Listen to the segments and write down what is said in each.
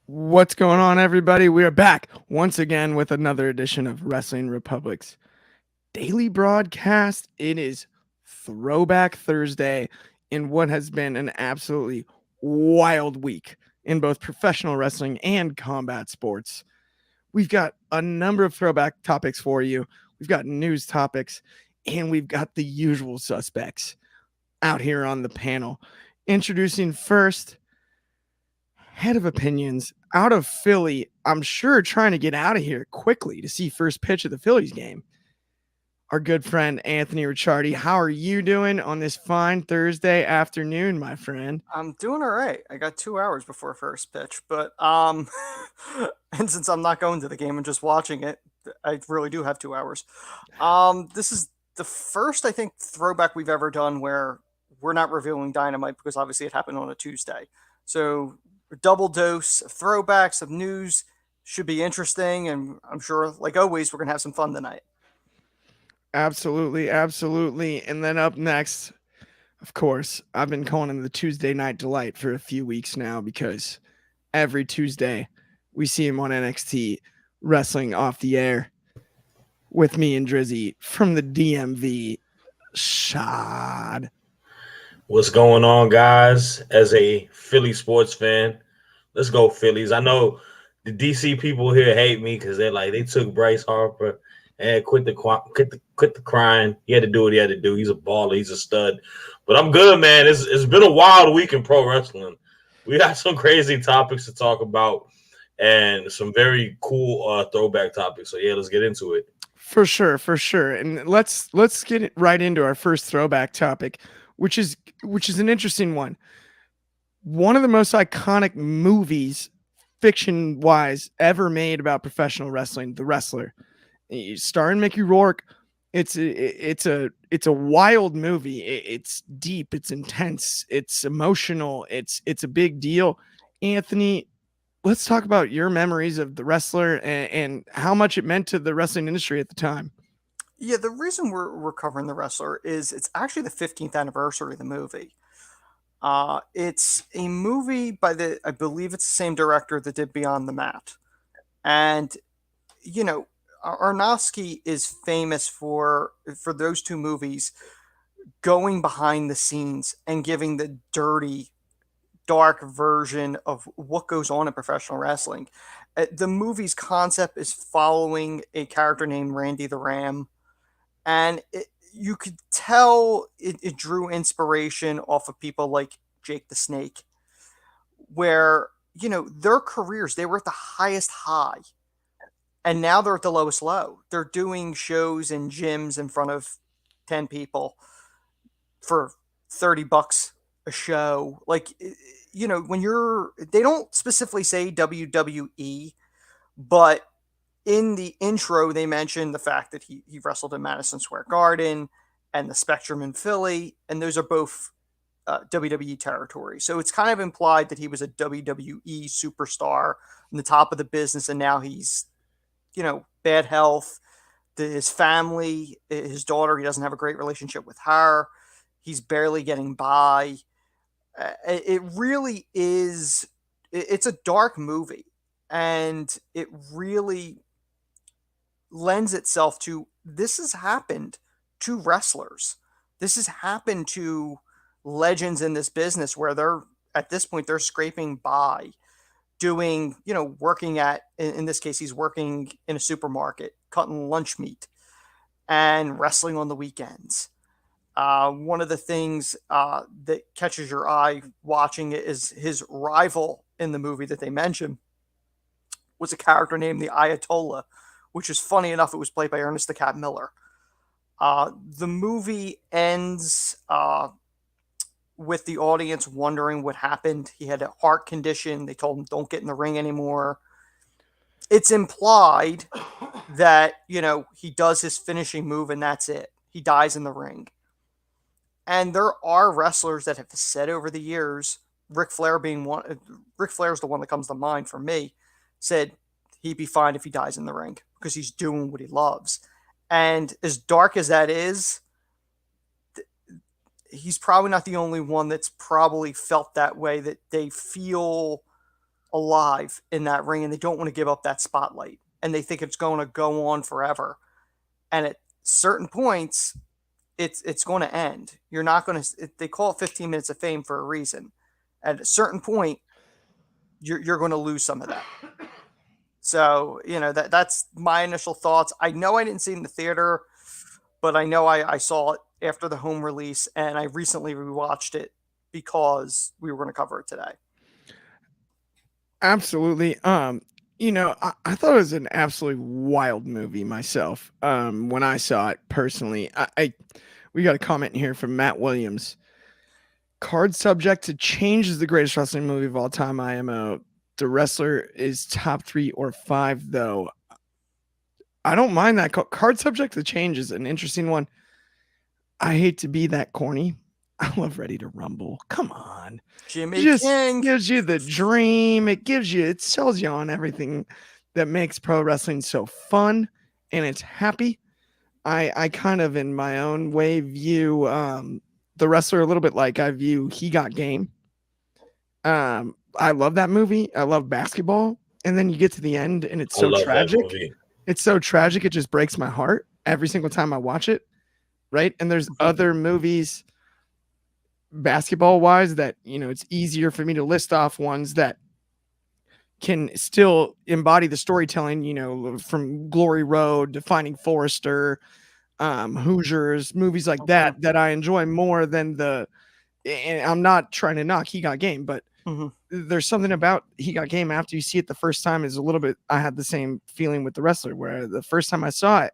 What's going on, everybody? We are back once again with another edition of Wrestling Republic's daily broadcast. It is Throwback Thursday in what has been an absolutely wild week in both professional wrestling and combat sports. We've got a number of throwback topics for you. We've got news topics, and we've got the usual suspects out here on the panel. Introducing first, head of opinions out of Philly, I'm sure trying to get out of here quickly to see first pitch of the Phillies game, our good friend Anthony Ricciardi. How are you doing on this fine Thursday afternoon, my friend? I'm doing all right. I got 2 hours before first pitch, but and since I'm not going to the game and just watching it, I really do have 2 hours. This is the first, I think, throwback we've ever done where we're not reviewing Dynamite because obviously it happened on a Tuesday. So a double dose of throwbacks of news should be interesting, and I'm sure, like always, we're gonna have some fun tonight. Absolutely, absolutely. And then up next, of course, I've been calling him the Tuesday Night Delight for a few weeks now because every Tuesday we see him on NXT wrestling off the air with me and Drizzy from the DMV. Shad. What's going on, guys? As a Philly sports fan, let's go Phillies. I know the DC people here hate me because they're like, they took Bryce Harper and quit the crying. He had to do what he had to do. He's a baller. He's a stud. But I'm good, man. It's been a wild week in pro wrestling. We got some crazy topics to talk about and some very cool throwback topics. So yeah, let's get into it. For sure. And let's get right into our first throwback topic, which is an interesting one. One of the most iconic movies, fiction-wise, ever made about professional wrestling, The Wrestler, starring Mickey Rourke. It's a wild movie. It's deep. It's intense. It's emotional. It's a big deal. Anthony, let's talk about your memories of The Wrestler and how much it meant to the wrestling industry at the time. Yeah, the reason we're covering The Wrestler is it's actually the 15th anniversary of the movie. It's a movie by I believe it's the same director that did Beyond the Mat. And, you know, Aronofsky is famous for those two movies going behind the scenes and giving the dirty, dark version of what goes on in professional wrestling. The movie's concept is following a character named Randy the Ram, and you could tell it drew inspiration off of people like Jake the Snake, where, you know, their careers, they were at the highest high, and now they're at the lowest low. They're doing shows in gyms in front of 10 people for $30 a show. Like, you know, they don't specifically say WWE, but in the intro, they mentioned the fact that he wrestled in Madison Square Garden and the Spectrum in Philly, and those are both WWE territory. So it's kind of implied that he was a WWE superstar on the top of the business, and now he's, you know, bad health. His family, his daughter, he doesn't have a great relationship with her. He's barely getting by. It really is. It's a dark movie, and it really lends itself to, this has happened to wrestlers. This has happened to legends in this business where they're, at this point, they're scraping by doing, you know, working at, in this case, he's working in a supermarket, cutting lunch meat and wrestling on the weekends. One of the things that catches your eye watching it is his rival in the movie that they mentioned was a character named the Ayatollah, which is funny enough, it was played by Ernest the Cat Miller. The movie ends with the audience wondering what happened. He had a heart condition. They told him, don't get in the ring anymore. it's implied that, he does his finishing move and that's it. He dies in the ring. And there are wrestlers that have said over the years, Ric Flair being one, Ric Flair's the one that comes to mind for me, said he'd be fine if he dies in the ring because he's doing what he loves. And as dark as that is, he's probably not the only one that's probably felt that way, that they feel alive in that ring and they don't want to give up that spotlight and they think it's going to go on forever. And at certain points, it's going to end. You're not going to. They call it 15 minutes of fame for a reason. At a certain point, you're going to lose some of that. So that's my initial thoughts. I know I didn't see it in the theater, but I know I saw it after the home release, and I recently rewatched it because we were going to cover it today. Absolutely. I thought it was an absolutely wild movie myself. When I saw it personally, we got a comment here from Matt Williams. Card subject to change is the greatest wrestling movie of all time. IMO. The Wrestler is top 3 or 5 though. I don't mind that. Card subject to change is an interesting one. I hate to be that corny. I love Ready to Rumble. Come on. Jimmy King gives you the dream. It sells you on everything that makes pro wrestling so fun and it's happy. I kind of in my own way view The Wrestler a little bit like I view He Got Game. I love that movie. I love basketball. And then you get to the end and it's so tragic. It's so tragic. It just breaks my heart every single time I watch it. Right. And there's other movies basketball wise that, it's easier for me to list off ones that can still embody the storytelling, from Glory Road to Finding Forrester, Hoosiers, movies like that I enjoy more than and I'm not trying to knock He Got Game, but there's something about He Got Game after you see it the first time is a little bit, I had the same feeling with The Wrestler where the first time I saw it,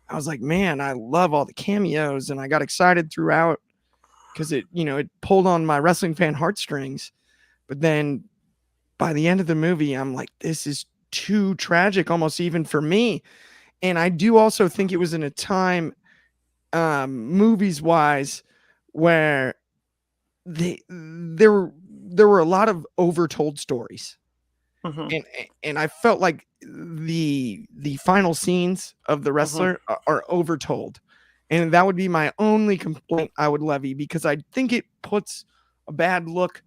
I was like, man, I love all the cameos and I got excited throughout because it pulled on my wrestling fan heartstrings. But then by the end of the movie, I'm like, this is too tragic, almost even for me. And I do also think it was in a time, movies wise, where there were a lot of overtold stories. And I felt like the final scenes of The Wrestler are overtold. And that would be my only complaint I would levy because I think it puts a bad look.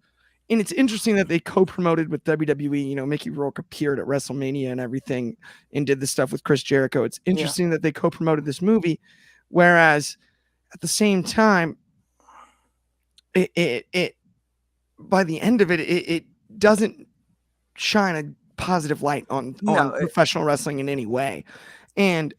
And it's interesting that they co-promoted with WWE. Mickey Rourke appeared at WrestleMania and everything and did the stuff with Chris Jericho. It's interesting that they co-promoted this movie. Whereas at the same time, it by the end of it, it doesn't shine a positive light on professional wrestling in any way. And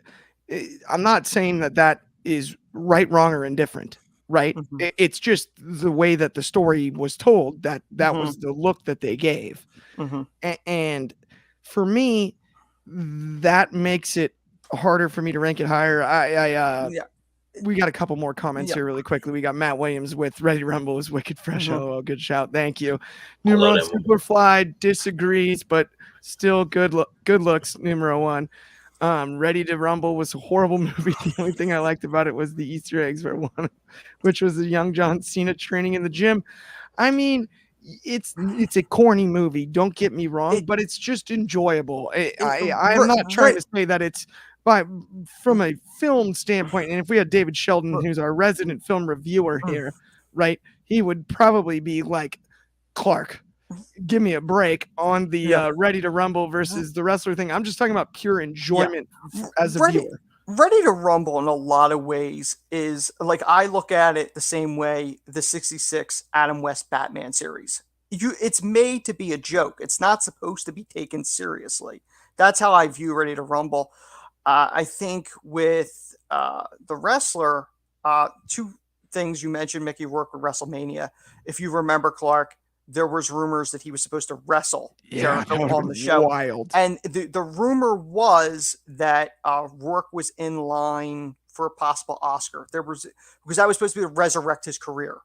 I'm not saying that is right, wrong, or indifferent, right? It's just the way that the story was told that was the look that they gave. And for me, that makes it harder for me to rank it higher. We got a couple more comments here really quickly. We got Matt Williams with Ready to Rumble is wicked fresh. Oh, good shout. Thank you. Numero Superfly disagrees, but still good looks. Numero 1. Ready to Rumble was a horrible movie. The only thing I liked about it was the Easter eggs for one, which was the young John Cena training in the gym. I mean, it's a corny movie. Don't get me wrong, but it's just enjoyable. I'm not trying to say that it's from a film standpoint. And if we had David Sheldon, who's our resident film reviewer here, right, he would probably be like, Clark, give me a break on the Ready to Rumble versus The Wrestler thing. I'm just talking about pure enjoyment as a viewer. Ready to Rumble in a lot of ways is like, I look at it the same way the 66 Adam West Batman series. It's made to be a joke. It's not supposed to be taken seriously. That's how I view Ready to Rumble. I think with The Wrestler, 2 things you mentioned, Mickey Rourke with WrestleMania. If you remember, Clark, there was rumors that he was supposed to wrestle Jericho on the show. Wild. And the rumor was that Rourke was in line for a possible Oscar. Because that was supposed to be to resurrect his career.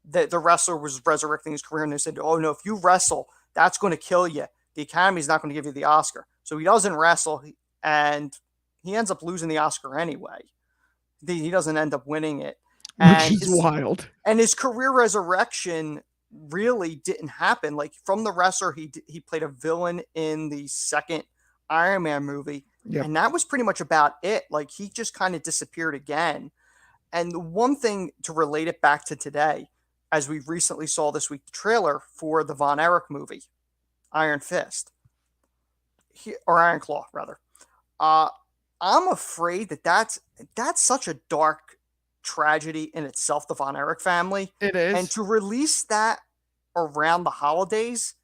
The wrestler was resurrecting his career, and they said, oh no, if you wrestle, that's going to kill you. The Academy's not going to give you the Oscar. So he doesn't wrestle, and he ends up losing the Oscar anyway. He doesn't end up winning it. Which is wild. And his career resurrection really didn't happen. Like, from the wrestler, he played a villain in the second Iron Man movie. Yep. And that was pretty much about it. Like, he just kind of disappeared again. And the one thing to relate it back to today, as we recently saw this week, the trailer for the Von Erich movie, Iron Fist, or Iron Claw, rather. I'm afraid that's such a dark tragedy in itself, the Von Erich family. It is. And to release that around the holidays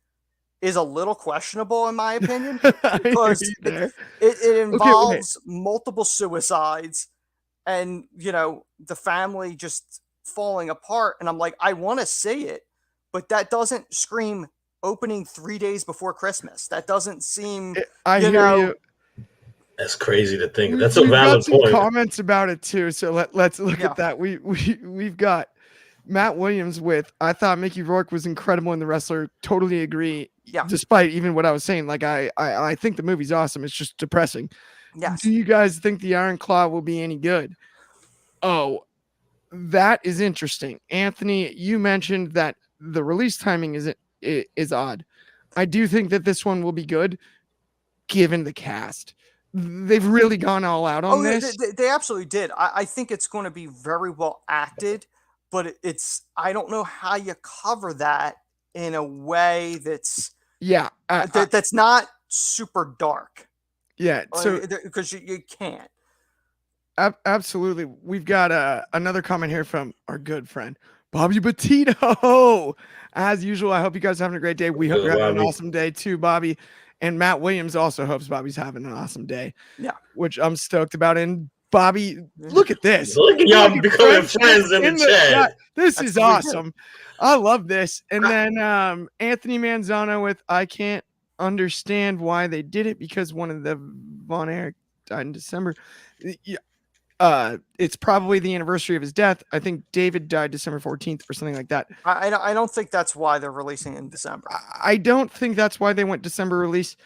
is a little questionable, in my opinion, because it involves multiple suicides and, the family just falling apart. And I'm like, I want to see it, but that doesn't scream opening 3 days before Christmas. That doesn't seem, I hear you. That's crazy to think. That's a valid point. Comments about it too. So let's look at that. We've got Matt Williams with, I thought Mickey Rourke was incredible in The Wrestler. Totally agree. Yeah. Despite even what I was saying, like I think the movie's awesome. It's just depressing. Yes. Do you guys think the Iron Claw will be any good? Oh, that is interesting. Anthony, you mentioned that the release timing is odd. I do think that this one will be good, given the cast. They've really gone all out on this. They absolutely did. I think it's going to be very well acted, but I don't know how you cover that in a way that's that's not super dark. Yeah, so because you can't. Absolutely. We've got another comment here from our good friend Bobby Petito. As usual, I hope you guys are having a great day. We hope you're having an awesome day too, Bobby. And Matt Williams also hopes Bobby's having an awesome day. Yeah. Which I'm stoked about. And Bobby, look at this. Look at y'all becoming friends in the chat. This is awesome. I love this. And then Anthony Manzano with, I can't understand why they did it because one of the Von Erich died in December. It's probably the anniversary of his death. I think David died December 14th or something like that. I don't think that's why they're releasing in December. I don't think that's why they went December release.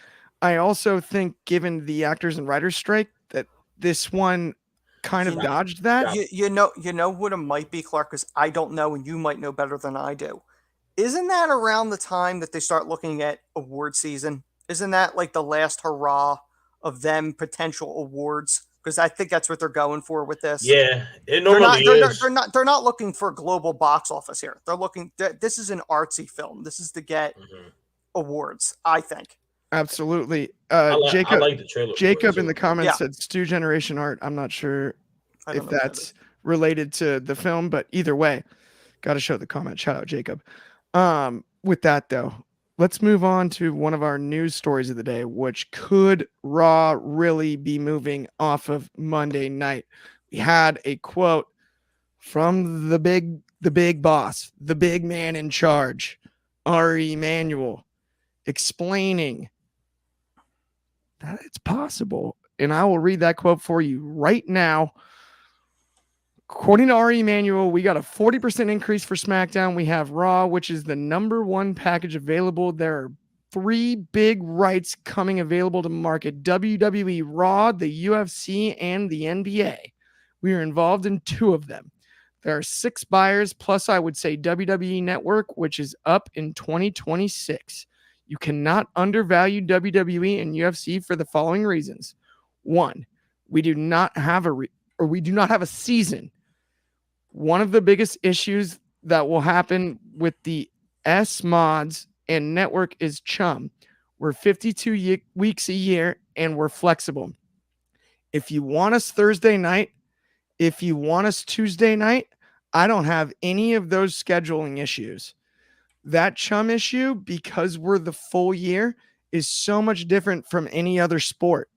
I also think, given the actors and writers strike, that this one kind of dodged that. You know what it might be, Clark, because I don't know, and you might know better than I do. Isn't that around the time that they start looking at award season? Isn't that like the last hurrah of them potential awards? Because I think that's what they're going for with this. Yeah, it normally is. They're not looking for global box office here. They're looking. This is an artsy film. This is to get awards, I think. Absolutely. Jacob, I like the trailer. Jacob in the comments said Stu Generation Art. I'm not sure if that's related to the film, but either way, got to show the comment. Shout out, Jacob. With that though, let's move on to one of our news stories of the day, which could Raw really be moving off of Monday night. We had a quote from the big boss, the big man in charge, Ari Emanuel, explaining that it's possible. And I will read that quote for you right now. According to Ari Emanuel, we got a 40% increase for SmackDown. We have Raw, which is the #1 package available. There are 3 big rights coming available to market: WWE, Raw, the UFC, and the NBA. We are involved in 2 of them. There are 6 buyers, plus I would say WWE Network, which is up in 2026. You cannot undervalue WWE and UFC for the following reasons. 1, we do not have a season. One of the biggest issues that will happen with the S mods and network is chum. We're 52 weeks a year and we're flexible. If you want us Thursday night, if you want us Tuesday night, I don't have any of those scheduling issues. That chum issue, because we're the full year, is so much different from any other sport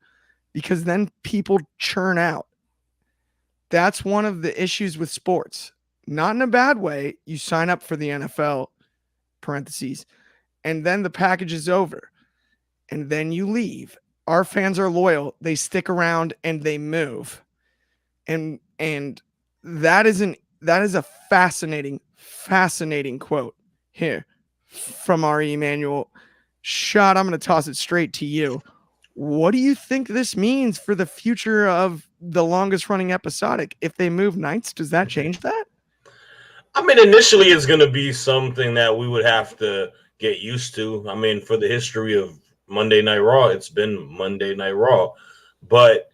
because then people churn out. That's one of the issues with sports. Not in a bad way. You sign up for the NFL, parentheses, and then the package is over. And then you leave. Our fans are loyal. They stick around and they move. And that is a fascinating quote here from Ari Emanuel. Shad, I'm going to toss it straight to you. What do you think this means for the future of the longest running episodic? If they move nights, does that change that? I mean, initially it's going to be something that we would have to get used to. I mean, for the history of Monday Night Raw, it's been Monday Night Raw. But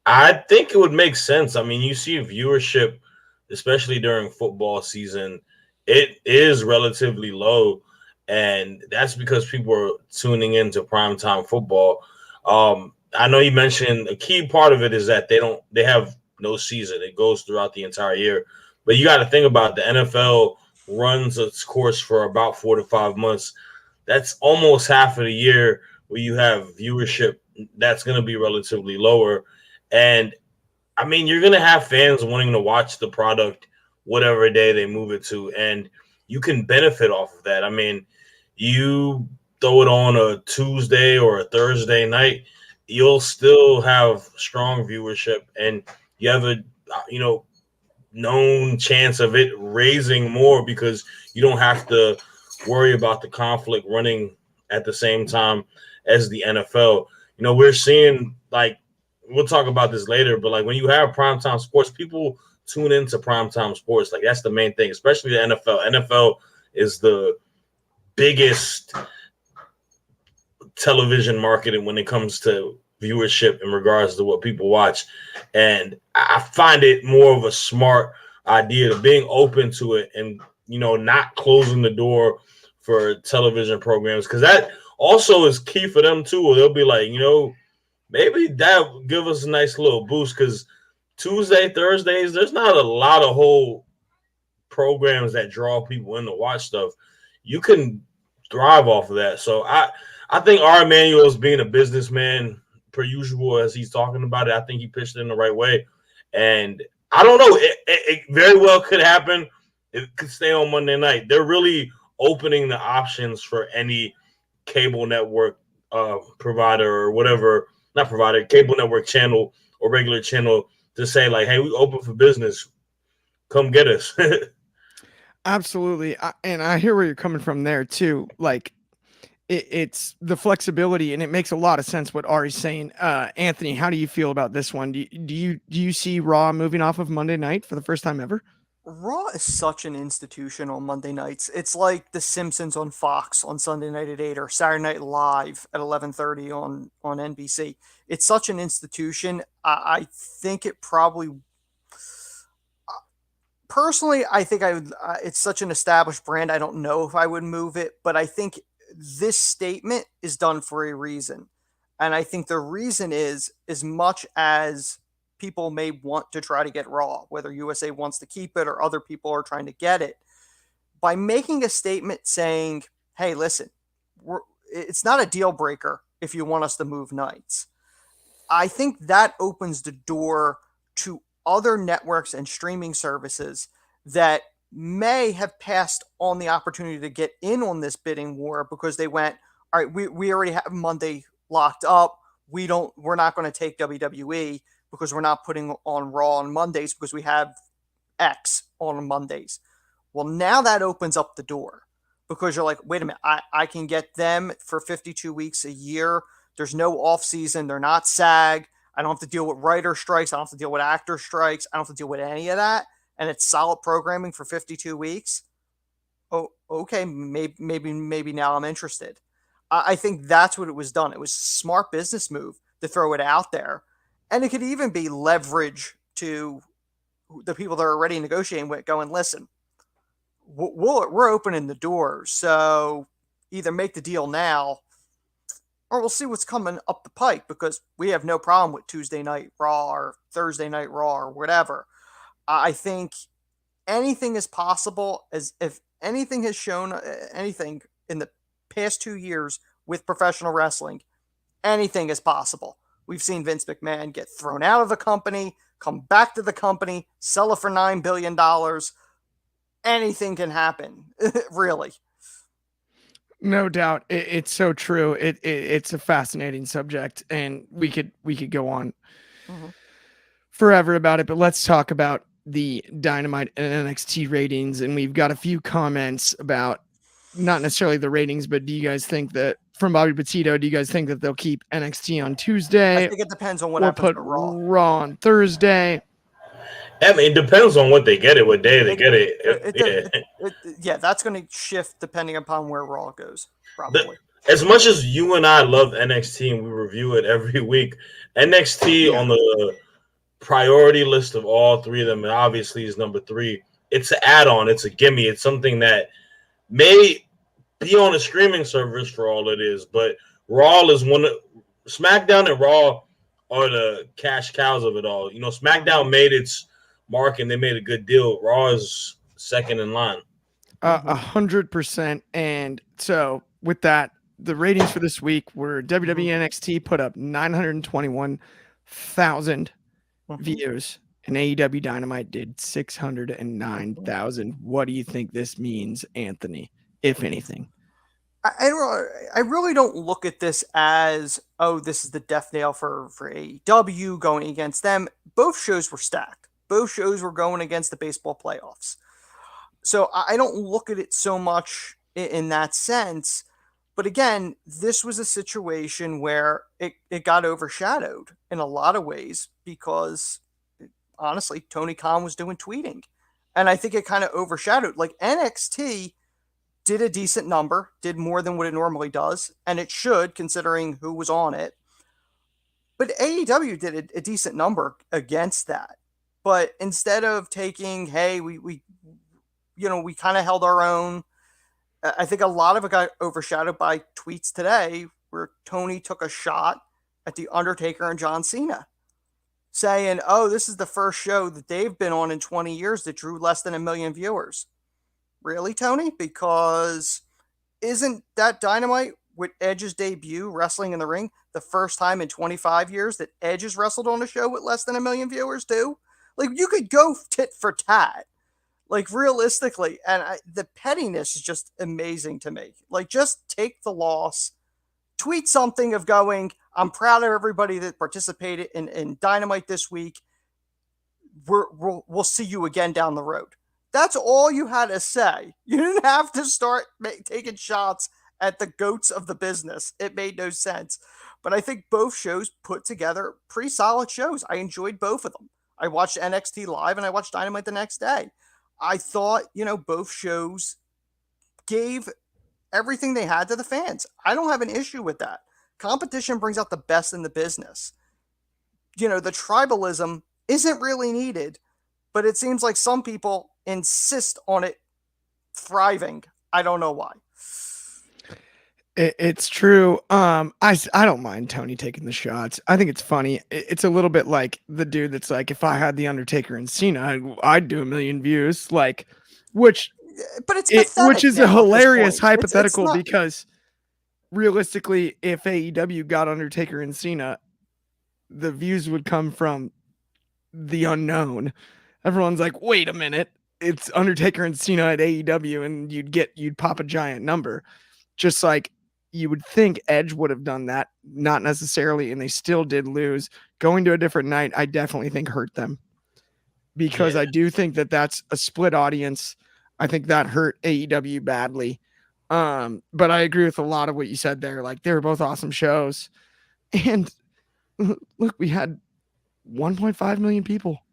I think it would make sense. I mean, you see viewership, especially during football season, it is relatively low. And that's because people are tuning into primetime football. I know you mentioned a key part of it is that they have no season. It goes throughout the entire year. But you got to think about the NFL runs its course for about 4 to 5 months. That's almost half of the year where you have viewership that's going to be relatively lower. And I mean, you're going to have fans wanting to watch the product whatever day they move it to. And you can benefit off of that. I mean, you throw it on a Tuesday or a Thursday night, you'll still have strong viewership and you have a, known chance of it raising more because you don't have to worry about the conflict running at the same time as the NFL. We're seeing, like, we'll talk about this later, but like when you have primetime sports, people tune into primetime sports. Like that's the main thing, especially the NFL. NFL is the biggest television market when it comes to viewership in regards to what people watch. And I find it more of a smart idea to being open to it and, not closing the door for television programs. Cause that also is key for them too. Or they'll be like, maybe that will give us a nice little boost. Cause Tuesday, Thursdays, there's not a lot of whole programs that draw people in to watch stuff. You can thrive off of that. So I think R. Emanuel is being a businessman per usual as he's talking about it. I think he pitched it in the right way. And I don't know. It very well could happen. It could stay on Monday night. They're really opening the options for any cable network provider or whatever, not provider, cable network channel or regular channel to say like, hey, we open for business. Come get us. Absolutely. And I hear where you're coming from there too. Like it's the flexibility and it makes a lot of sense what Ari's saying. Anthony, how do you feel about this one? Do you see Raw moving off of Monday night for the first time ever? Raw is such an institution on Monday nights. It's like The Simpsons on Fox on Sunday night at 8 or Saturday Night Live at 11:30 on NBC. It's such an institution. I think it probably personally, I think I would. It's such an established brand. I don't know if I would move it, but I think this statement is done for a reason, and I think the reason is as much as people may want to try to get Raw, whether USA wants to keep it or other people are trying to get it, by making a statement saying, "Hey, listen, it's not a deal breaker if you want us to move nights." I think that opens the door to other networks and streaming services that may have passed on the opportunity to get in on this bidding war because they went, all right, we already have Monday locked up. We're not going to take WWE because we're not putting on Raw on Mondays because we have X on Mondays. Well, now that opens up the door because you're like, wait a minute, I can get them for 52 weeks a year. There's no off season. They're not SAG. I don't have to deal with writer strikes. I don't have to deal with actor strikes. I don't have to deal with any of that. And it's solid programming for 52 weeks. Oh, okay. Maybe now I'm interested. I think that's what it was done. It was a smart business move to throw it out there. And it could even be leverage to the people that are already negotiating with going, listen, we're opening the doors. So either make the deal now or we'll see what's coming up the pike because we have no problem with Tuesday Night Raw or Thursday Night Raw or whatever. I think anything is possible as if anything has shown anything in the past 2 years with professional wrestling, anything is possible. We've seen Vince McMahon get thrown out of the company, come back to the company, sell it for $9 billion. Anything can happen, really. No doubt. It's so true. It's a fascinating subject and we could go on forever about it, but let's talk about the Dynamite and NXT ratings. And we've got a few comments about not necessarily the ratings, but do you guys think that from Bobby Petito, do you guys think that they'll keep NXT on I Tuesday think it depends on what or happens put to Raw. Raw on Thursday? I mean, it depends on what they get it, what day they get it. Yeah, that's going to shift depending upon where Raw goes, probably. As much as you and I love NXT and we review it every week, NXT on the priority list of all three of them, and obviously is number 3. It's an add-on. It's a gimme. It's something that may be on a streaming service for all it is, but Raw is one of SmackDown and Raw are the cash cows of it all. You know, SmackDown made its mark and they made a good deal. Raw is second in line. 100%. And so with that, the ratings for this week were WWE NXT put up 921,000 views, and AEW Dynamite did 609,000. What do you think this means, Anthony, if anything? I really don't look at this as, oh, this is the death nail for AEW going against them. Both shows were stacked. Both shows were going against the baseball playoffs. So I don't look at it so much in that sense. But again, this was a situation where it got overshadowed in a lot of ways because, honestly, Tony Khan was doing tweeting. And I think it kind of overshadowed. Like, NXT did a decent number, did more than what it normally does, and it should, considering who was on it. But AEW did a decent number against that. But instead of taking, hey, we kind of held our own, I think a lot of it got overshadowed by tweets today where Tony took a shot at The Undertaker and John Cena, saying, oh, this is the first show that they've been on in 20 years that drew less than 1 million viewers. Really, Tony? Because isn't that Dynamite with Edge's debut wrestling in the ring the first time in 25 years that Edge has wrestled on a show with less than 1 million viewers too? Like, you could go tit for tat. Like, realistically, and the pettiness is just amazing to me. Like, just take the loss, tweet something of going, I'm proud of everybody that participated in Dynamite this week. We'll see you again down the road. That's all you had to say. You didn't have to start taking shots at the goats of the business. It made no sense. But I think both shows put together pretty solid shows. I enjoyed both of them. I watched NXT live and I watched Dynamite the next day. I thought, both shows gave everything they had to the fans. I don't have an issue with that. Competition brings out the best in the business. The tribalism isn't really needed, but it seems like some people insist on it thriving. I don't know why. It's true. I don't mind Tony taking the shots. I think it's funny. It's a little bit like the dude that's like, if I had The Undertaker and Cena, I'd do 1 million views. Like, but which is a hilarious hypothetical because realistically, if AEW got Undertaker and Cena, the views would come from the unknown. Everyone's like, wait a minute, it's Undertaker and Cena at AEW, and you'd pop a giant number. Just like you would think Edge would have done that, not necessarily, and they still did lose. Going to a different night, I definitely think hurt them because I do think that that's a split audience. I think that hurt AEW badly. But I agree with a lot of what you said there. Like, they were both awesome shows. And look, we had 1.5 million people.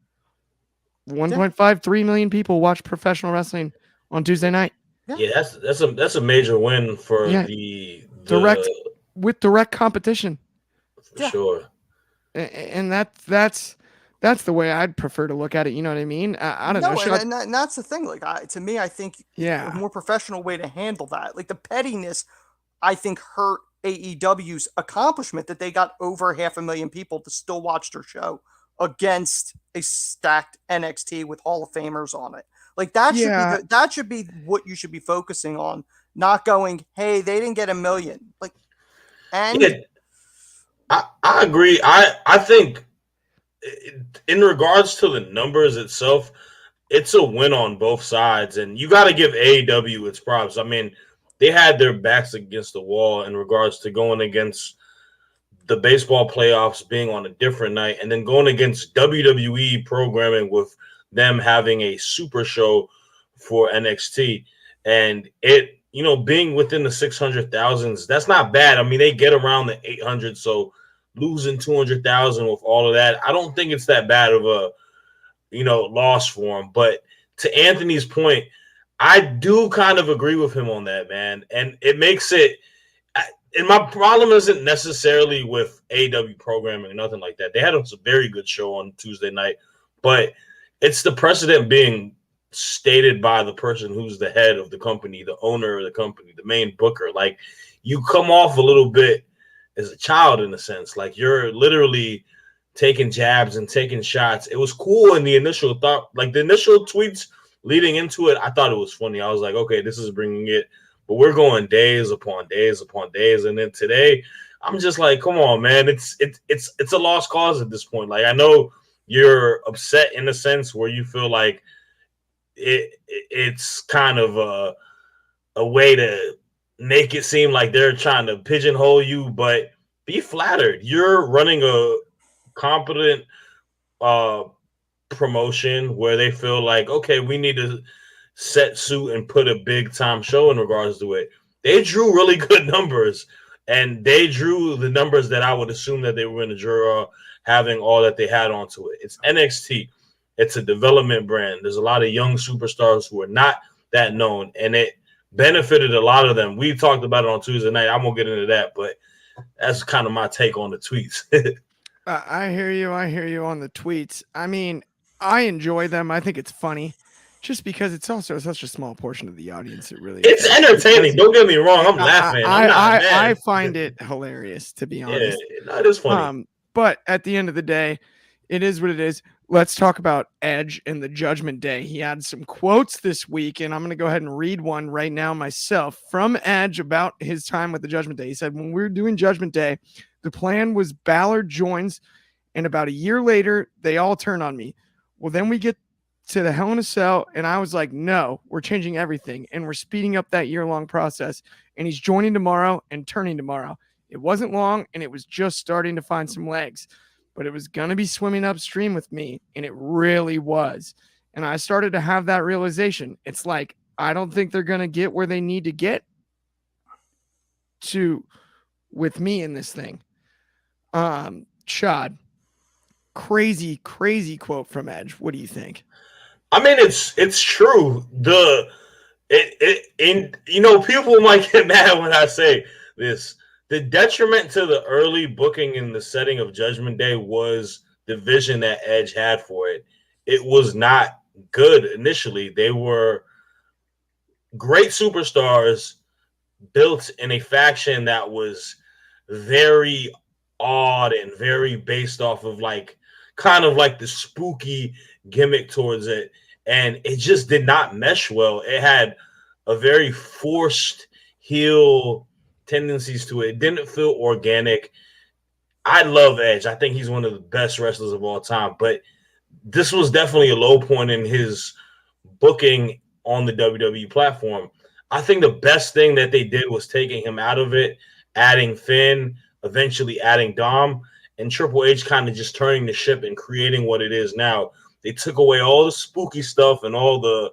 1.53 million people watch professional wrestling on Tuesday night. Yeah, that's a major win for the direct competition. For sure. And that's the way I'd prefer to look at it. You know what I mean? I don't know. And that's the thing. Like, to me, I think a more professional way to handle that. Like, the pettiness, I think, hurt AEW's accomplishment that they got over 500,000 people to still watch their show against a stacked NXT with Hall of Famers on it. Like, that should be what you should be focusing on, not going, hey, they didn't get 1 million. Like, and I agree. I think in regards to the numbers itself, it's a win on both sides, and you got to give AEW its props. I mean, they had their backs against the wall in regards to going against the baseball playoffs being on a different night, and then going against WWE programming with them having a super show for NXT. And it being within the 600,000s, that's not bad. I mean, they get around the 800, so losing 200,000 with all of that, I don't think it's that bad of a loss for him. But to Anthony's point, I do kind of agree with him on that, man, and it makes it. And my problem isn't necessarily with AEW programming or nothing like that. They had a very good show on Tuesday night, but it's the precedent being stated by the person who's the head of the company, the owner of the company, the main booker. Like, you come off a little bit as a child in a sense. Like, you're literally taking jabs and taking shots. It was cool in the initial thought, like the initial tweets leading into it. I thought it was funny. I was like, okay, this is bringing it. But we're going days upon days upon days, and then today, I'm just like, come on, man! It's a lost cause at this point. Like, I know you're upset in a sense where you feel like it's kind of a way to make it seem like they're trying to pigeonhole you, but be flattered. You're running a competent promotion where they feel like, okay, we need to set suit and put a big time show in regards to it. They drew really good numbers, and they drew the numbers that I would assume that they were going to draw, having all that they had onto it. It's NXT. It's a development brand. There's a lot of young superstars who are not that known, and it benefited a lot of them. We talked about it on Tuesday night. I won't get into that, but that's kind of my take on the tweets. I hear you. I hear you on the tweets. I mean, I enjoy them. I think it's funny. Just because it's also such a small portion of the audience, it really it's entertaining. Don't get me wrong. I'm laughing. I find it hilarious, to be honest. Yeah, it is funny. But at the end of the day, it is what it is. Let's talk about Edge and the Judgment Day. He had some quotes this week, and I'm going to go ahead and read one right now myself from Edge about his time with the Judgment Day. He said, when we were doing Judgment Day, the plan was Balor joins, and about a year later, they all turn on me. Well, then we get to the Hell in a Cell, and I was like, no, we're changing everything, and we're speeding up that year-long process, and he's joining tomorrow and turning tomorrow. It wasn't long, and it was just starting to find some legs, but it was going to be swimming upstream with me, and it really was, and I started to have that realization. It's like, I don't think they're going to get where they need to get to with me in this thing. Shad, crazy quote from Edge. What do you think? I mean, it's true. People might get mad when I say this. The detriment to the early booking in the setting of Judgment Day was the vision that Edge had for it. It was not good initially. They were great superstars built in a faction that was very odd and very based off of kind of like the spooky gimmick towards it, and it just did not mesh well. It had a very forced heel tendencies to it. It didn't feel organic. I love Edge. I think he's one of the best wrestlers of all time, but this was definitely a low point in his booking on the WWE platform. I think the best thing that they did was taking him out of it, adding Finn, eventually adding Dom, and Triple H kind of just turning the ship and creating what it is now. They took away all the spooky stuff and all the,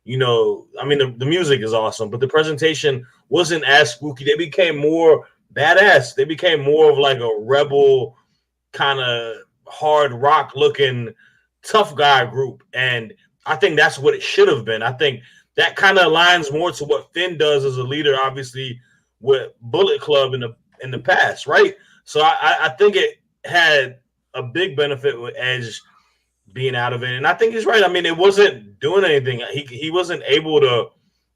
the music is awesome, but the presentation wasn't as spooky. They became more badass. They became more of like a rebel kind of hard rock looking tough guy group. And I think that's what it should have been. I think that kind of aligns more to what Finn does as a leader, obviously, with Bullet Club in the past, right? So I think it had a big benefit with Edge being out of it. And I think he's right. I mean, it wasn't doing anything. He wasn't able to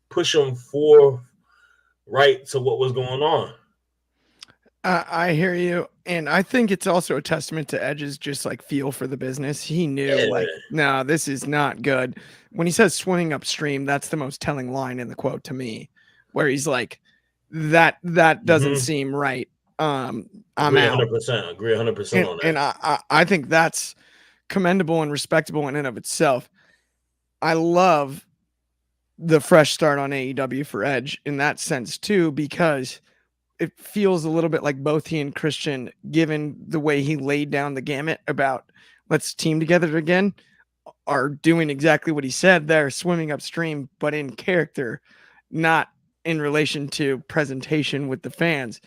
push him forward right to what was going on. I hear you. And I think it's also a testament to Edge's just like feel for the business. He knew no, this is not good. When he says swimming upstream, that's the most telling line in the quote to me, where he's like, that doesn't seem right. I'm agree out. 100%. Agree 100% on that. And I think that's commendable and respectable in and of itself. I love the fresh start on AEW for Edge in that sense too, because it feels a little bit like both he and Christian, given the way he laid down the gamut about let's team together again, are doing exactly what he said there, swimming upstream, but in character, not in relation to presentation with the fans.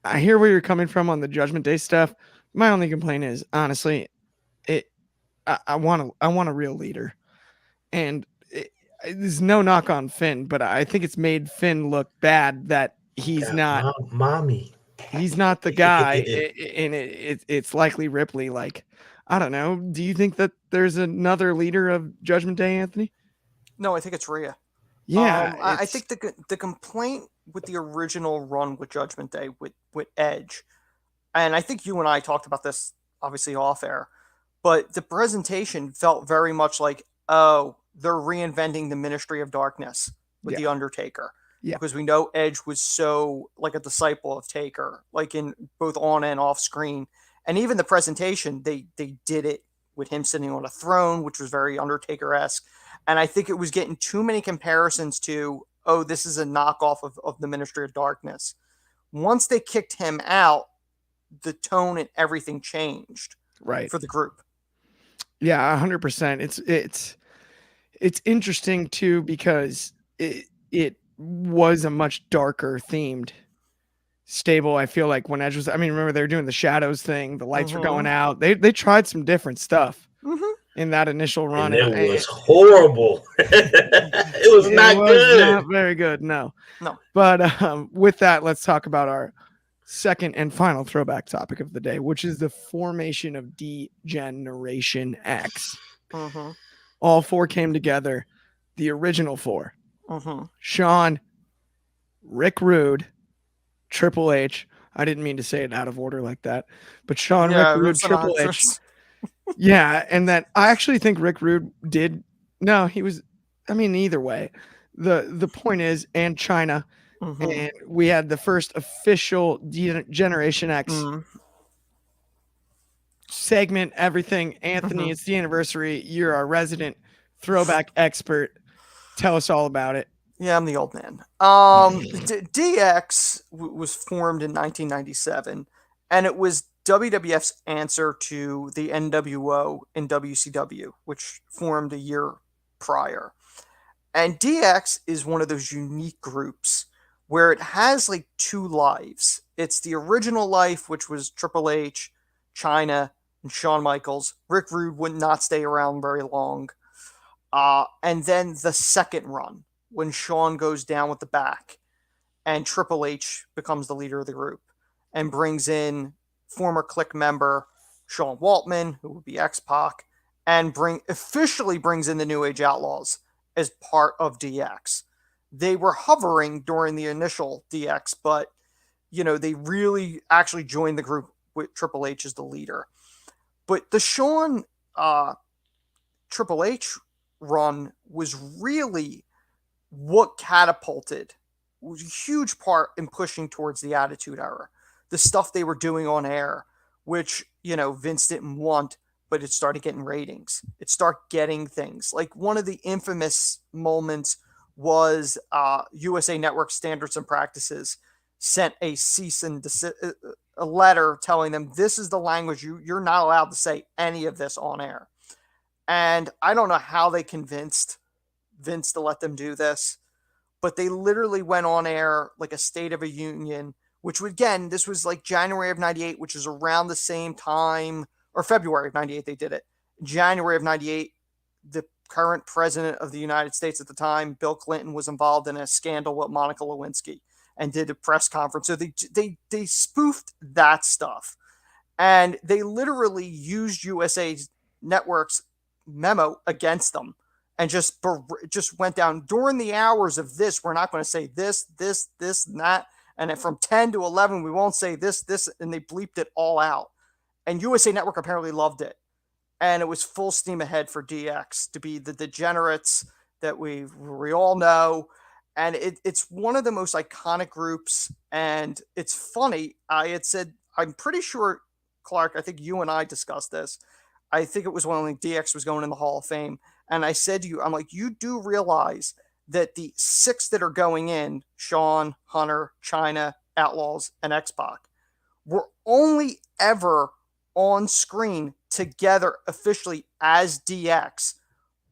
I hear where you're coming from on the Judgment Day stuff. My only complaint is honestly, I want a real leader, and there's no knock on Finn, but I think it's made Finn look bad that he's not mommy. he's not the guy, and it's likely Ripley. Like, I don't know. Do you think that there's another leader of Judgment Day, Anthony? No, I think it's Rhea. Yeah, I think the complaint with the original run with Judgment Day with Edge, and I think you and I talked about this obviously off air, but the presentation felt very much like, oh, they're reinventing the Ministry of Darkness with the Undertaker. Yeah. Because we know Edge was so like a disciple of Taker, like in both on and off screen. And even the presentation, they did it with him sitting on a throne, which was very Undertaker-esque. And I think it was getting too many comparisons to, oh, this is a knockoff of the Ministry of Darkness. Once they kicked him out, the tone and everything changed for the group. Yeah, 100%. It's interesting too, because it was a much darker themed stable. I feel like when Edge was, I mean, remember they were doing the shadows thing, the lights were going out. They tried some different stuff in that initial run, and it was horrible. It was not good. Not very good. No. But with that, let's talk about our second and final throwback topic of the day, which is the formation of D-Generation X. All four came together. The original four: Shawn, Rick Rude, Triple H. I didn't mean to say it out of order like that, but Shawn, Rick Rude, Triple H. Yeah, and that I actually think Rick Rude did. No, he was. I mean, either way, the point is, and China, and we had the first official Generation X segment. Everything, Anthony. It's the anniversary. You're our resident throwback expert. Tell us all about it. Yeah, I'm the old man. DX was formed in 1997, and it was WWF's answer to the NWO in WCW, which formed a year prior. And DX is one of those unique groups where it has like two lives. It's the original life, which was Triple H, China, and Shawn Michaels. Rick Rude would not stay around very long. And then the second run, when Shawn goes down with the back and Triple H becomes the leader of the group and brings in former Click member Sean Waltman, who would be X-Pac, and officially brings in the New Age Outlaws as part of DX. They were hovering during the initial DX, but they really actually joined the group with Triple H as the leader. But the Shawn Triple H run was really what catapulted, was a huge part in pushing towards the Attitude Era. The stuff they were doing on air, which, Vince didn't want, but it started getting ratings. It started getting things. Like one of the infamous moments was USA Network Standards and Practices sent a cease and desist, a letter telling them this is the language you're not allowed to say any of this on air. And I don't know how they convinced Vince to let them do this, but they literally went on air like a State of a Union, which again, this was like January of 98, which is around the same time, or February of 98 they did it. January of 98, the current president of the United States at the time, Bill Clinton, was involved in a scandal with Monica Lewinsky and did a press conference. So they spoofed that stuff. And they literally used USA Network's memo against them and just went down during the hours of this. We're not going to say this, and that. And then from 10 to 11, we won't say this, and they bleeped it all out. And USA Network apparently loved it. And it was full steam ahead for DX to be the degenerates that we all know. And it's one of the most iconic groups. And it's funny. I had said, I'm pretty sure, Clark, I think you and I discussed this. I think it was when DX was going in the Hall of Fame. And I said to you, I'm like, you do realize that the 6 that are going in, Shawn, Hunter, China, Outlaws, and X-Pac, were only ever on screen together officially as DX.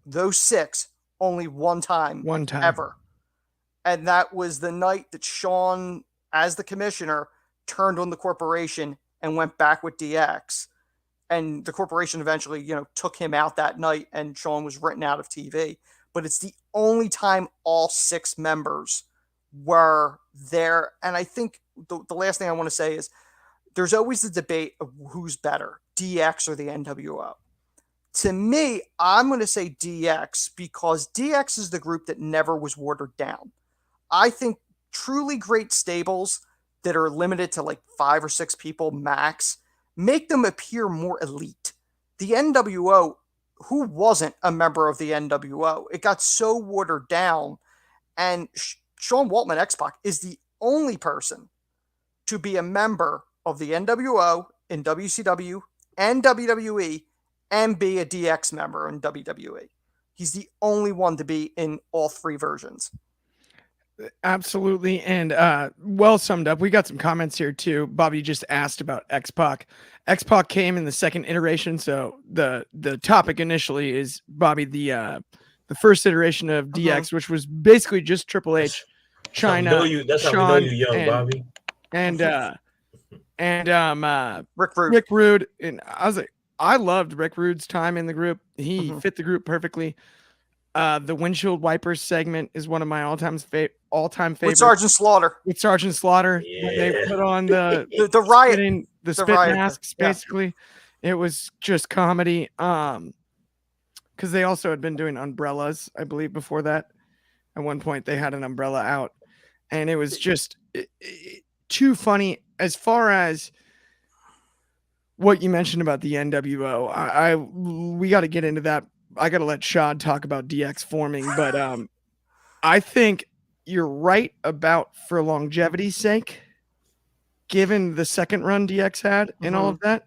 Those 6 only one time ever. And that was the night that Shawn, as the commissioner, turned on the corporation and went back with DX. And the corporation eventually, took him out that night, and Shawn was written out of TV. But it's the only time all 6 members were there. And I think the last thing I want to say is there's always the debate of who's better, DX or the NWO. To me, I'm going to say DX because DX is the group that never was watered down. I think truly great stables that are limited to like 5 or 6 people max make them appear more elite. The NWO, who wasn't a member of the NWO? It got so watered down, and Sean Waltman X-Pac is the only person to be a member of the NWO in WCW and WWE and be a DX member in WWE. He's the only one to be in all 3 versions. Absolutely. And well summed up. We got some comments here too. Bobby just asked about X-Pac. X-Pac came in the second iteration. So the topic initially is, Bobby, the first iteration of DX, which was basically just Triple H, China, that's Shawn, how we know you young, Bobby. And Rick Rude. And I was like, I loved Rick Rude's time in the group. He fit the group perfectly. The windshield wipers segment is one of my all-time favorites. With Sergeant Slaughter. Yeah. When they put on the riot, the spit masks, basically. It was just comedy. Because they also had been doing umbrellas, I believe, before that. At one point, they had an umbrella out, and it was just too funny. As far as what you mentioned about the NWO, we got to get into that. I got to let Shad talk about DX forming, but I think you're right about, for longevity's sake, given the second run DX had and all of that,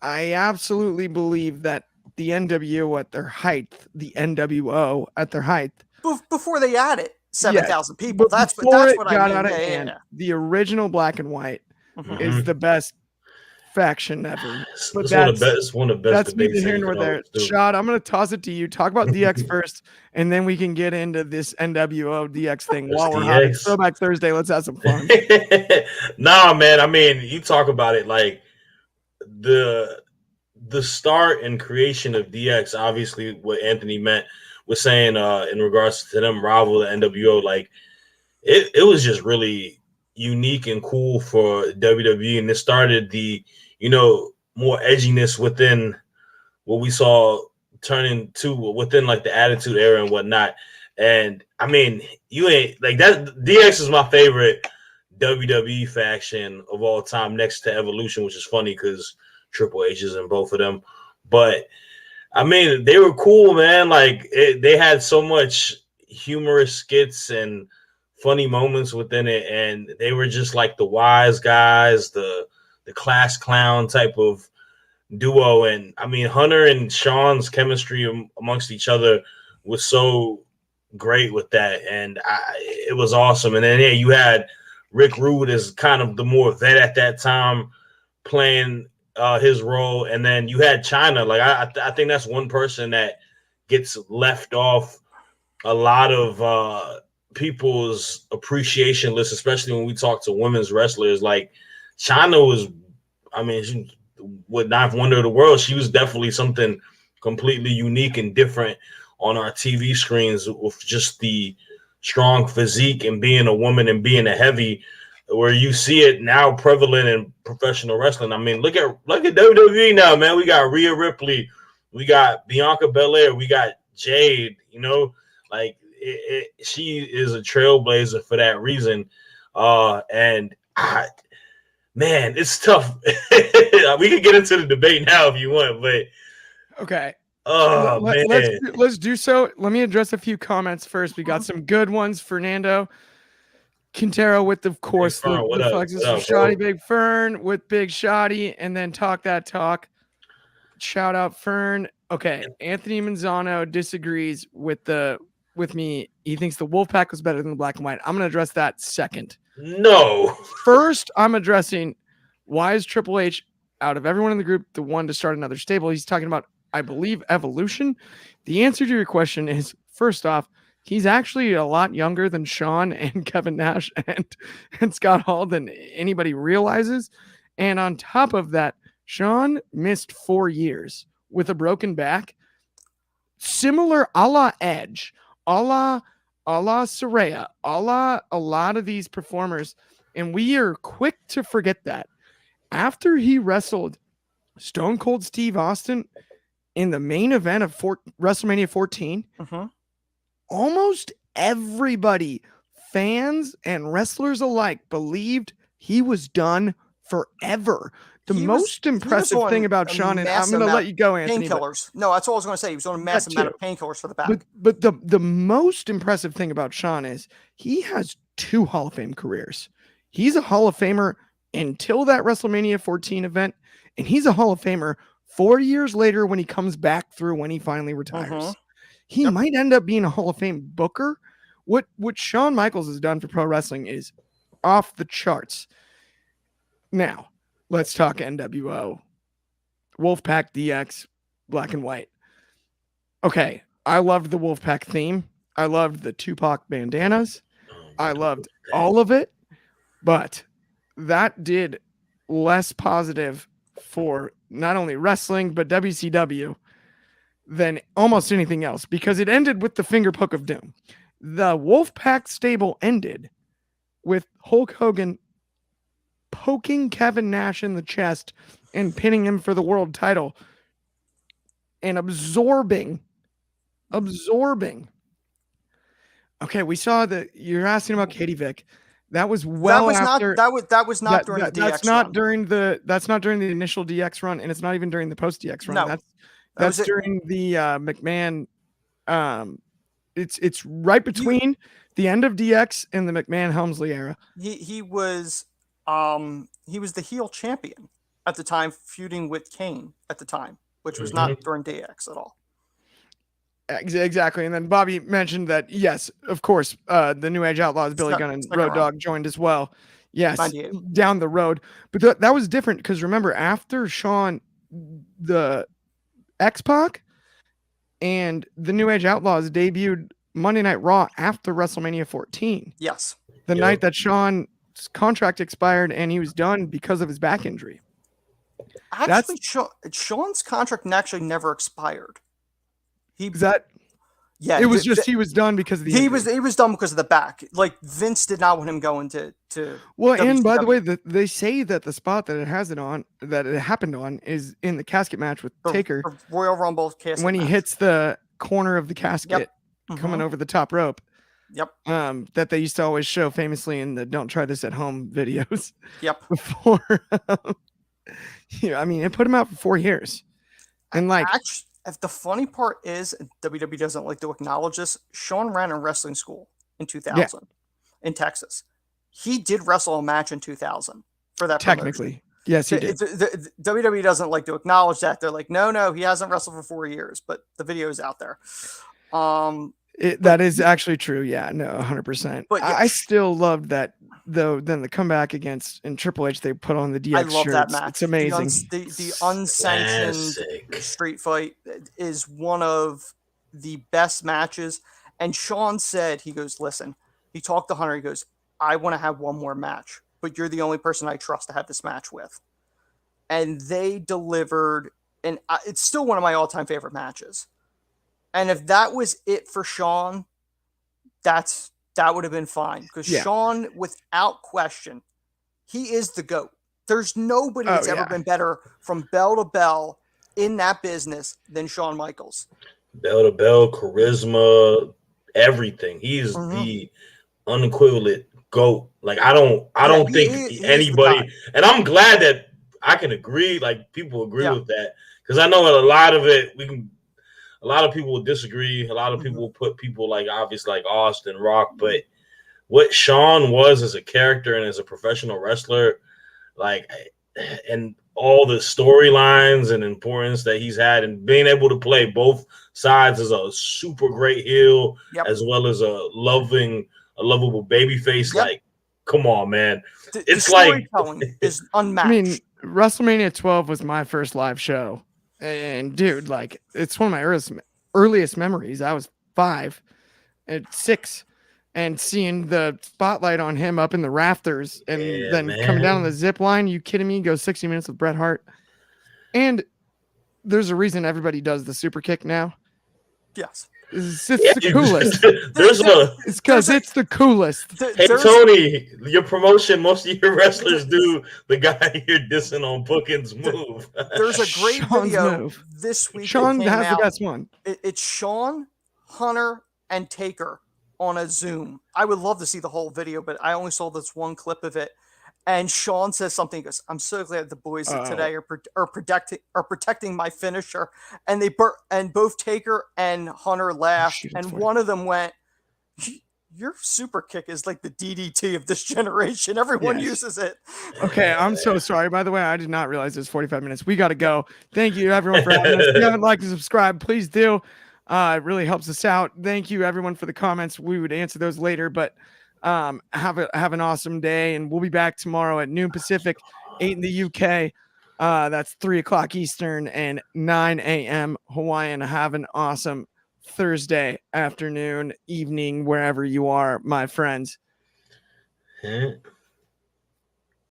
I absolutely believe that the NWO at their height, before they added 7,000 people, that's what I mean. Out of hand, the original black and white is the best faction ever. But it's one of the best. That's neither here nor there. Shad, I'm going to toss it to you. Talk about DX first, and then we can get into this NWO DX thing while we're hot. Throwback Thursday. Let's have some fun. Nah, man. I mean, you talk about it like the start and creation of DX. Obviously, what Anthony meant was saying in regards to them rival the NWO. Like it was just really unique and cool for WWE, and it started the more edginess within what we saw turning to within like the Attitude Era and whatnot. And I mean, you ain't like that. DX is my favorite WWE faction of all time, next to Evolution, which is funny because Triple H is in both of them. But I mean, they were cool, man. Like they had so much humorous skits and funny moments within it, and they were just like the wise guys, the class clown type of duo. And I mean, Hunter and Shawn's chemistry amongst each other was so great with that, and it was awesome. And then you had Rick Rude as kind of the more vet at that time playing his role, and then you had China. Like I think that's one person that gets left off a lot of people's appreciation list, especially when we talk to women's wrestlers. Like China was, I mean, she would not wonder of the world. She was definitely something completely unique and different on our TV screens, with just the strong physique and being a woman and being a heavy, where you see it now prevalent in professional wrestling. I mean, look at WWE now, man. We got Rhea Ripley, we got Bianca Belair, we got Jade. Like she is a trailblazer for that reason. Man, it's tough. We can get into the debate now if you want, but okay. Man. Let's do so. Let me address a few comments first. We got some good ones. Fernando Quintero with, of course, the flexes for Shoddy Big Fern with Big Shoddy, and then Talk That Talk. Shout out Fern. Okay, Anthony Manzano disagrees with me. He thinks the Wolfpack was better than the Black and White. I'm going to address that second. No. First, I'm addressing why is Triple H, out of everyone in the group, the one to start another stable? He's talking about, I believe, Evolution. The answer to your question is, first off, He's actually a lot younger than Shawn and Kevin Nash and Scott Hall than anybody realizes. And on top of that, Shawn missed 4 years with a broken back. Similar a la Edge, a la Saraya, a lot of these performers. And we are quick to forget that. After he wrestled Stone Cold Steve Austin in the main event of WrestleMania 14, almost everybody, fans and wrestlers alike, believed he was done forever. The most impressive thing about Shawn, and I'm going to let you go, Anthony. Painkillers. No, that's all I was going to say. He was on a massive amount of painkillers for the back. But the most impressive thing about Shawn is he has 2 Hall of Fame careers. He's a Hall of Famer until that WrestleMania 14 event, and he's a Hall of Famer 4 years later when he comes back through when he finally retires. He might end up being a Hall of Fame booker. What Shawn Michaels has done for pro wrestling is off the charts. Now, let's talk NWO. Wolfpack DX, black and white. Okay, I loved the Wolfpack theme. I loved the Tupac bandanas. I loved all of it. But that did less positive for not only wrestling, but WCW than almost anything else, because it ended with the finger poke of doom. The Wolfpack stable ended with Hulk Hogan poking Kevin Nash in the chest and pinning him for the world title and absorbing. Okay, we saw that you're asking about Katie Vick. That was after. That was not during the DX run. That's not during the initial DX run, and it's not even during the post DX run. No. That's during the McMahon. It's right between the end of DX and the McMahon Helmsley era. He was the heel champion at the time, feuding with Kane at the time, which was not during DX at all. Exactly. And then Bobby mentioned that, yes, of course, the New Age Outlaws, Billy Gunn and Road Dogg joined as well. Yes, 98. Down the road. But that was different because remember, after Shawn, the X-Pac and the New Age Outlaws debuted Monday Night Raw after WrestleMania 14. Yes. The night that Shawn's contract expired and he was done because of his back injury. Actually, Shawn's contract actually never expired. He was done because of the injury. He was done because of the back. Like Vince did not want him going to well, WCW. And by the way, they say that the spot that it happened on is in the casket match with Taker. Royal Rumble casket when he hits the corner of the casket coming over the top rope. Yep. That they used to always show famously in the "Don't Try This at Home" videos. Yep. Before, I mean, it put him out for 4 years, and like. If the funny part is, WWE doesn't like to acknowledge this, Shawn ran a wrestling school in 2000 in Texas. He did wrestle a match in 2000 for that technically. Yes, he did. WWE doesn't like to acknowledge that. They're like, no, he hasn't wrestled for 4 years, but the video is out there. That is actually true. Yeah, no, 100%. But I still loved that, though. Then the comeback in Triple H, they put on the DX I love shirts. that match. It's amazing. The unsanctioned street fight is one of the best matches. And Shawn said, he goes, listen, he talked to Hunter. He goes, I want to have one more match, but you're the only person I trust to have this match with. And they delivered, and it's still one of my all-time favorite matches. And if that was it for Shawn, that would have been fine. Because Shawn, without question, he is the GOAT. There's nobody that's ever been better from bell to bell in that business than Shawn Michaels. Bell to bell, charisma, everything. He's the unequivalent GOAT. Like I don't think anybody, and I'm glad that I can agree. Like people agree with that because I know a lot of it a lot of people will disagree. A lot of people will put people like obviously like Austin, Rock, but what Shawn was as a character and as a professional wrestler, like, and all the storylines and importance that he's had, and being able to play both sides as a super great heel as well as a lovable baby face. Like, come on, man. It's like is unmatched. I mean, WrestleMania 12 was my first live show. And dude, like it's one of my earliest memories. I was 5. at 6 and seeing the spotlight on him up in the rafters and Yeah, then coming down on the man. zip line. You kidding me? Go 60 minutes with Bret Hart. And there's a reason everybody does the super kick now. Yes. It's Yeah, the coolest. there's a It's because it's the coolest. hey Tony, your promotion. Most of your wrestlers do the guy you're dissing on Bookings move. There's a great Sean's video move. this week. Sean that came has the out. best one. It's Sean, Hunter, and Taker on a Zoom. I would love to see the whole video, but I only saw this one clip of it. And Sean says something. He goes, "I'm so glad the boys today are protecting my finisher." And both Taker and Hunter laughed, and one of them went, "Your super kick is like the DDT of this generation. Everyone uses it." Okay, I'm so sorry. By the way, I did not realize it was 45 minutes. We got to go. Thank you, everyone, for having us. If you haven't liked and subscribed, please do. It really helps us out. Thank you, everyone, for the comments. We would answer those later, but have an awesome day, and we'll be back tomorrow at noon Pacific, 8 in the UK. That's 3 o'clock Eastern and 9 a.m. Hawaiian. Have an awesome Thursday afternoon, evening, wherever you are, my friends.